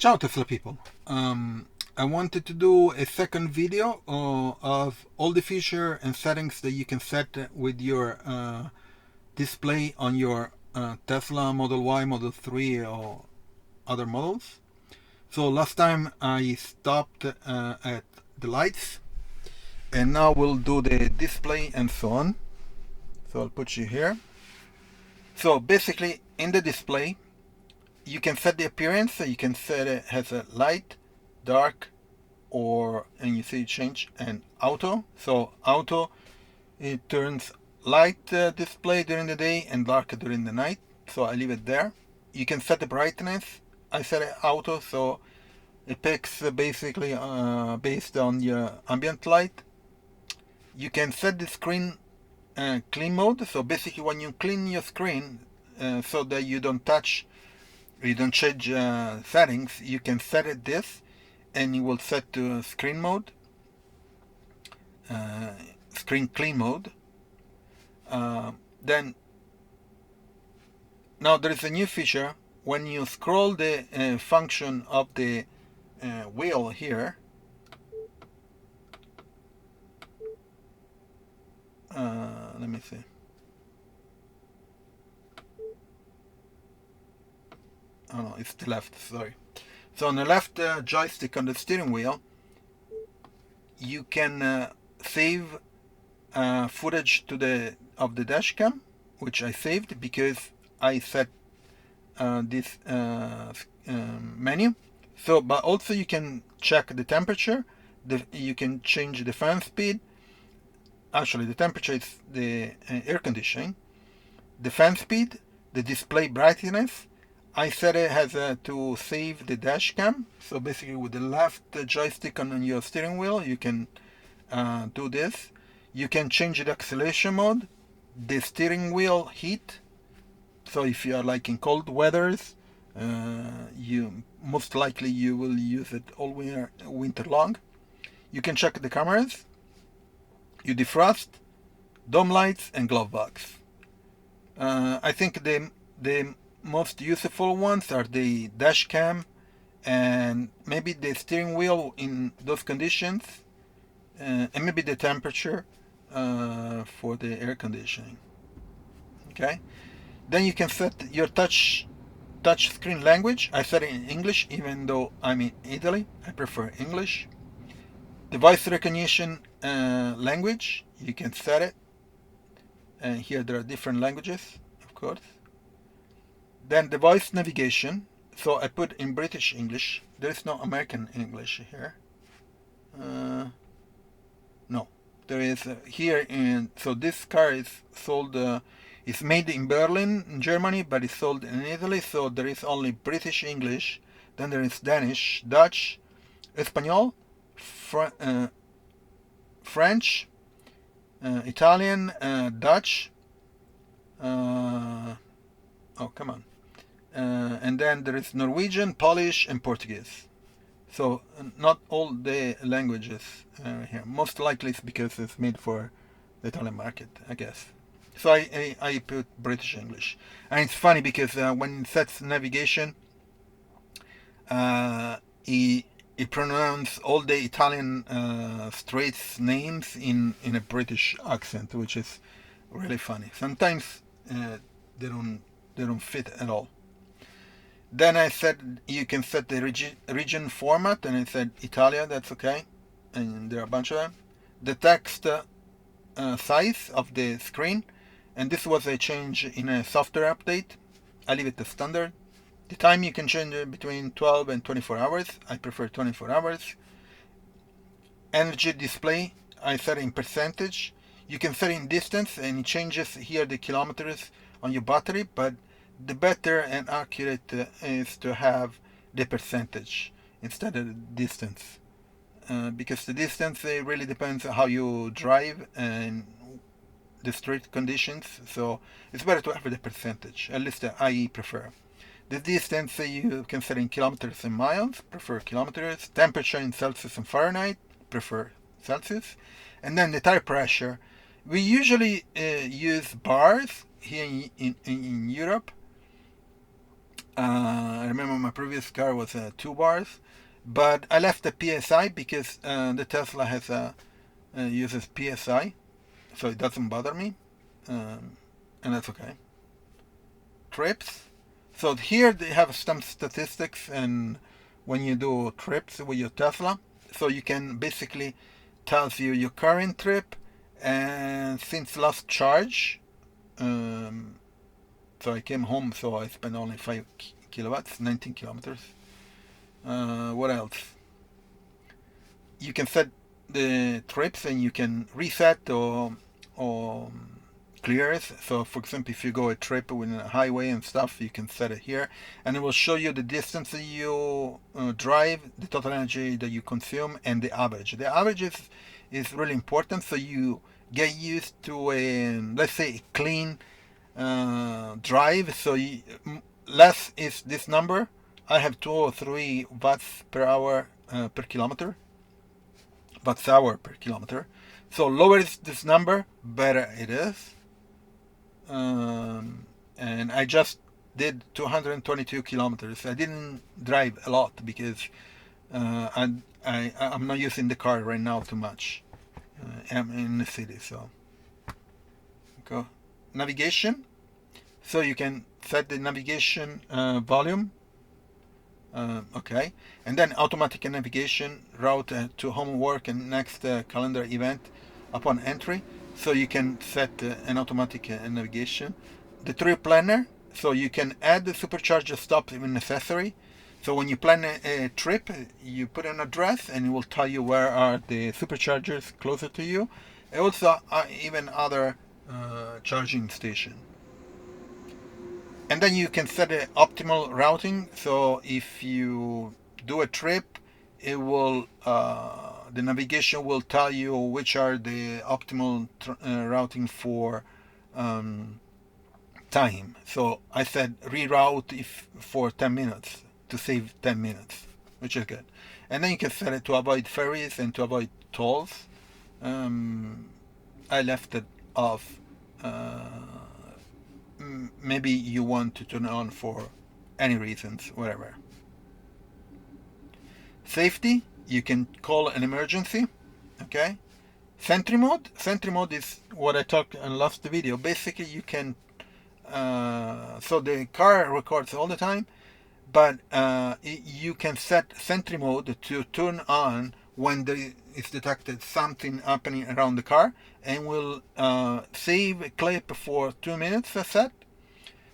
Ciao Tesla people. I wanted to do a second video of all the features and settings that you can set with your display on your Tesla Model Y, Model 3 or other models. So last time I stopped at the lights, and now we'll do the display and so on. So I'll put you here. So basically in the display you can set the appearance. So you can set it as a light, dark, and you see change and auto. So auto, it turns light display during the day and dark during the night. So I leave it there. You can set the brightness. I set it auto, so it picks basically based on your ambient light. You can set the screen clean mode. So basically when you clean your screen so that you don't touch, you don't change settings, you can set it this and you will set to screen mode, screen clean mode. Then now there is a new feature. When you scroll the function of the wheel here, let me see. Oh no, it's the left, sorry. So on the left joystick on the steering wheel, you can save footage of the dash cam, which I saved because I set this menu. So, but also you can check the temperature. You can change the fan speed. Actually, the temperature is the air conditioning. The fan speed, the display brightness. I set it as to save the dash cam. So basically, with the left joystick on your steering wheel, you can do this. You can change the acceleration mode, the steering wheel heat. So if you are like in cold weathers, you most likely you will use it all winter long. You can check the cameras, you defrost, dome lights, and glove box. I think the most useful ones are the dash cam and maybe the steering wheel in those conditions, and maybe the temperature for the air conditioning. Okay. Then you can set your touch screen language. I set it in English, even though I'm in Italy. I prefer English. The voice recognition language, you can set it. And here there are different languages, of course. Then the voice navigation. So I put in British English. There is no American English here. No, there is here in. So this car is sold. It's made in Berlin, in Germany, but it's sold in Italy. So there is only British English. Then there is Danish, Dutch, Espanol, French, Italian, Dutch. Oh, come on. And then there is Norwegian, Polish, and Portuguese. So not all the languages here. Most likely it's because it's made for the Italian market, I guess. So I put British English. And it's funny because when it sets navigation, it pronounces all the Italian streets names in a British accent, which is really funny. Sometimes they don't fit at all. Then I said you can set the region format, and I said Italia, that's okay. And there are a bunch of them. The text size of the screen, and this was a change in a software update. I leave it to standard. The time you can change it between 12 and 24 hours. I prefer 24 hours. Energy display, I set in percentage. You can set in distance, and it changes here the kilometers on your battery, but the better and accurate is to have the percentage instead of the distance, because the distance really depends on how you drive and the street conditions. So it's better to have the percentage, at least I prefer. The distance you can set in kilometers and miles, prefer kilometers. Temperature in Celsius and Fahrenheit, prefer Celsius. And then the tire pressure, we usually use bars here in Europe. I remember my previous car was 2 bars, but I left the PSI because the Tesla has uses PSI, so it doesn't bother me, and that's okay. Trips. So here they have some statistics, and when you do trips with your Tesla, so you can basically tells you your current trip and since last charge. Um, so I came home, so I spent only 5 kilowatts, 19 kilometers. What else? You can set the trips and you can reset or clear it. So for example, if you go a trip with a highway and stuff, you can set it here, and it will show you the distance that you drive, the total energy that you consume, and the average. The average is really important, so you get used to a, let's say, a clean drive. So less is this number. I have 2 or 3 watts per hour per kilometer, watts hour per kilometer. So lower is this number, better it is. And I just did 222 kilometers. I didn't drive a lot because I'm not using the car right now too much. I'm in the city, so go navigation. So you can set the navigation volume. Okay, and then automatic navigation, route to home, work, and next calendar event upon entry. So you can set an automatic navigation. The trip planner, so you can add the supercharger stops if necessary. So when you plan a trip, you put an address and it will tell you where are the superchargers closer to you. And also even other charging station. And then you can set an optimal routing. So if you do a trip, it will the navigation will tell you which are the optimal routing for time. So I said reroute if for 10 minutes to save 10 minutes, which is good. And then you can set it to avoid ferries and to avoid tolls. I left it off. Maybe you want to turn it on for any reasons, whatever. Safety, you can call an emergency. Okay. Sentry mode is what I talked in last video. Basically, you can so the car records all the time, but you can set sentry mode to turn on when there is detected something happening around the car, and will save a clip for 2 minutes. I said.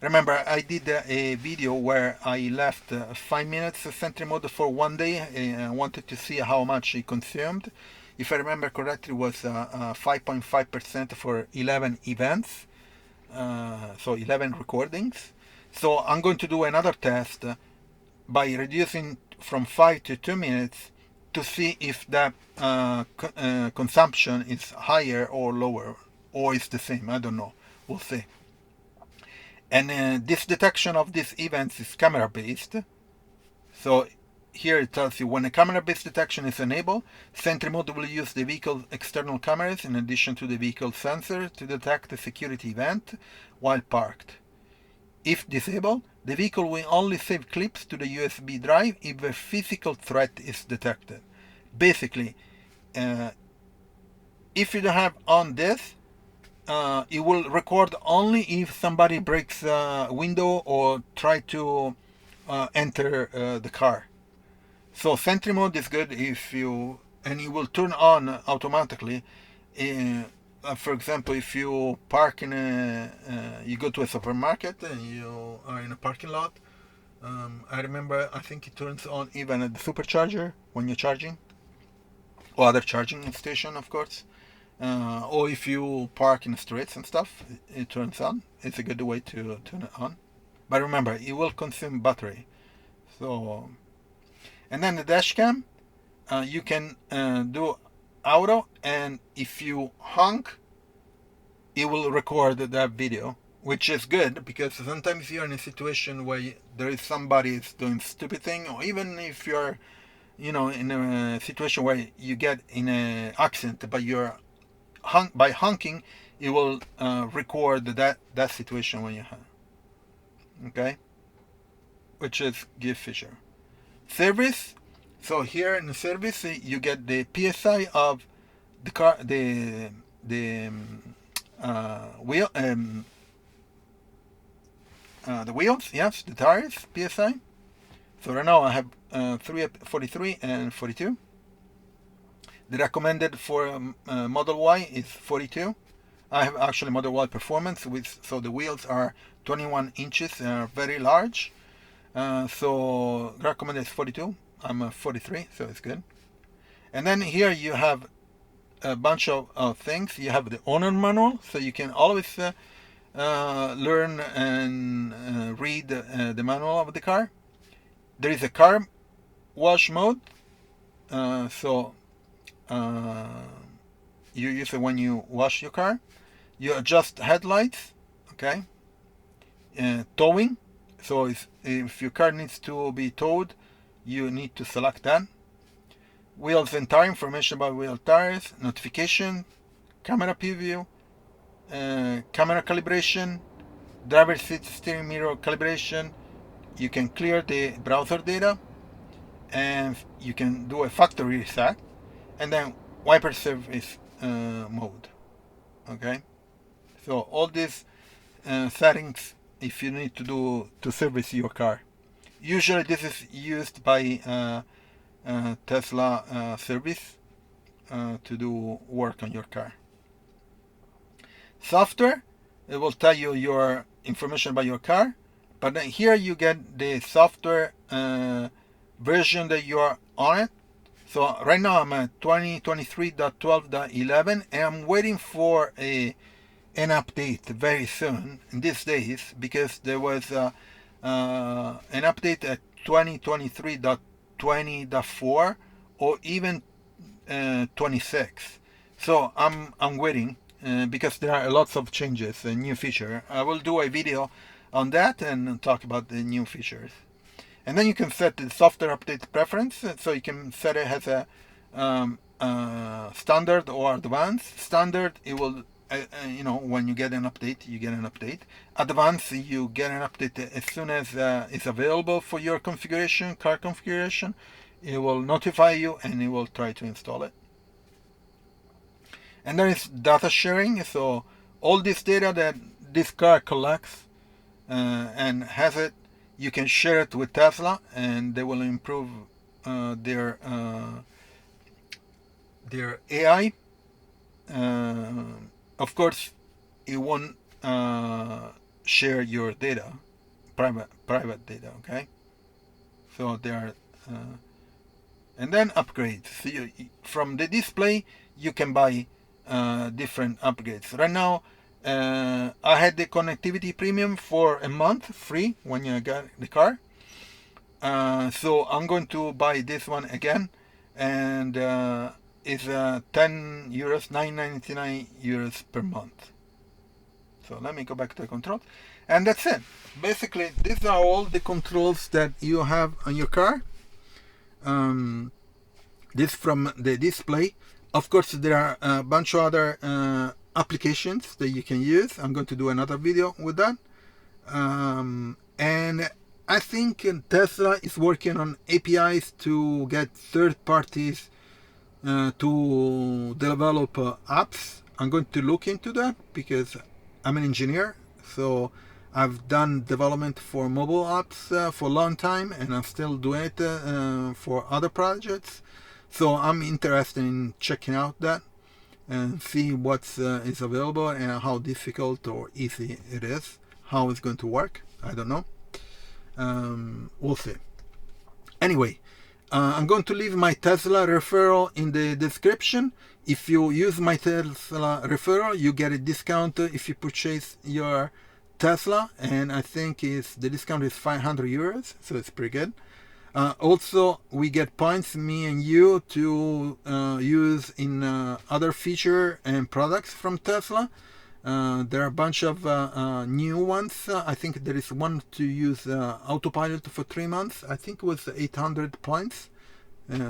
Remember, I did a video where I left 5 minutes sentry mode for one day. I wanted to see how much it consumed. If I remember correctly, it was 5.5% for 11 events, so 11 recordings. So I'm going to do another test by reducing from 5 to 2 minutes to see if that consumption is higher or lower, or it's the same. I don't know. We'll see. And this detection of these events is camera based. So here it tells you when a camera based detection is enabled, sentry mode will use the vehicle's external cameras in addition to the vehicle sensor to detect a security event while parked. If disabled, the vehicle will only save clips to the USB drive if a physical threat is detected. Basically, if you don't have on this, it will record only if somebody breaks a window or try to enter the car. So sentry mode is good if you, and it will turn on automatically. For example, if you park in you go to a supermarket and you are in a parking lot. I remember, I think it turns on even at the supercharger when you're charging, or other charging station, of course. Or if you park in the streets and stuff, it turns on. It's a good way to turn it on. But remember, it will consume battery. So, and then the dash cam, you can do auto, and if you honk, it will record that video, which is good because sometimes you're in a situation where there is somebody doing stupid thing, or even if you're, in a situation where you get in an accident, but you're by honking, it will record that situation when you honk. Okay. which is gift feature. Service. So here in the service, you get the PSI of the car, the wheel, the wheels, yes, the tires, PSI. So right now I have 43 and 42. The recommended for Model Y is 42. I have actually Model Y Performance, so the wheels are 21 inches and are very large. So recommended is 42. I'm 43, so it's good. And then here you have a bunch of things. You have the owner manual, so you can always learn and read the manual of the car. There is a car wash mode, so you use it when you wash your car. You adjust headlights, okay. Towing, so if your car needs to be towed, you need to select that. Wheels and tire information about wheel tires, notification, camera preview, camera calibration, driver seat steering mirror calibration. You can clear the browser data, and you can do a factory reset, and then wiper service mode. Okay, so all these settings if you need to service your car. Usually this is used by Tesla service to do work on your car. Software, it will tell you your information about your car, but then here you get the software version that you are on it. So right now I'm at 2023.12.11 and I'm waiting for an update very soon in these days, because there was an update at 2023.20.4 or even 26. So I'm waiting because there are lots of changes and new feature. I will do a video on that and talk about the new features. And then you can set the software update preference, so you can set it as a standard or advanced. Standard, it will when you get an update, you get an update. Advanced, you get an update as soon as it's available for your configuration, car configuration. It will notify you and it will try to install it. And then it's data sharing. So all this data that this car collects and has it, you can share it with Tesla, and they will improve their AI. Of course, it won't share your data, private data. Okay, so there are, and then upgrades. So from the display, you can buy different upgrades. Right now, I had the connectivity premium for a month free when you got the car. So I'm going to buy this one again, and it's 10 euros, 9.99 euros per month. So let me go back to the controls, and that's it. Basically, these are all the controls that you have on your car. This from the display. Of course, there are a bunch of other applications that you can use. I'm going to do another video with that. And I think Tesla is working on APIs to get third parties to develop apps. I'm going to look into that because I'm an engineer, so I've done development for mobile apps for a long time, and I'm still doing it for other projects. So I'm interested in checking out that and see what is available and how difficult or easy it is, how it's going to work. I don't know. We'll see. Anyway, I'm going to leave my Tesla referral in the description. If you use my Tesla referral, you get a discount if you purchase your Tesla, and I think the discount is 500 euros, so it's pretty good. Also, we get points, me and you, to use in other feature and products from Tesla. There are a bunch of new ones. I think there is one to use autopilot for 3 months. I think it was 800 points,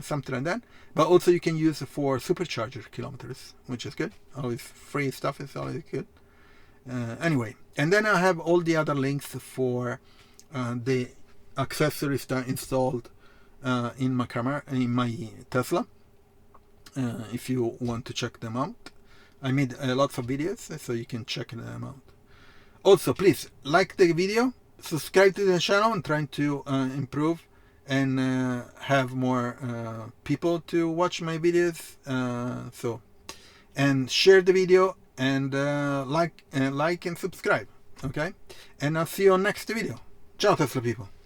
something like that. But also you can use it for Supercharger kilometers, which is good. Always free stuff is always good. Anyway, and then I have all the other links for the accessories that are installed in my camera, in my Tesla. If you want to check them out, I made lots of videos, so you can check them out. Also, please like the video, subscribe to the channel. I'm trying to improve and have more people to watch my videos. And share the video and like and subscribe. Okay, and I'll see you on next video. Ciao, Tesla people.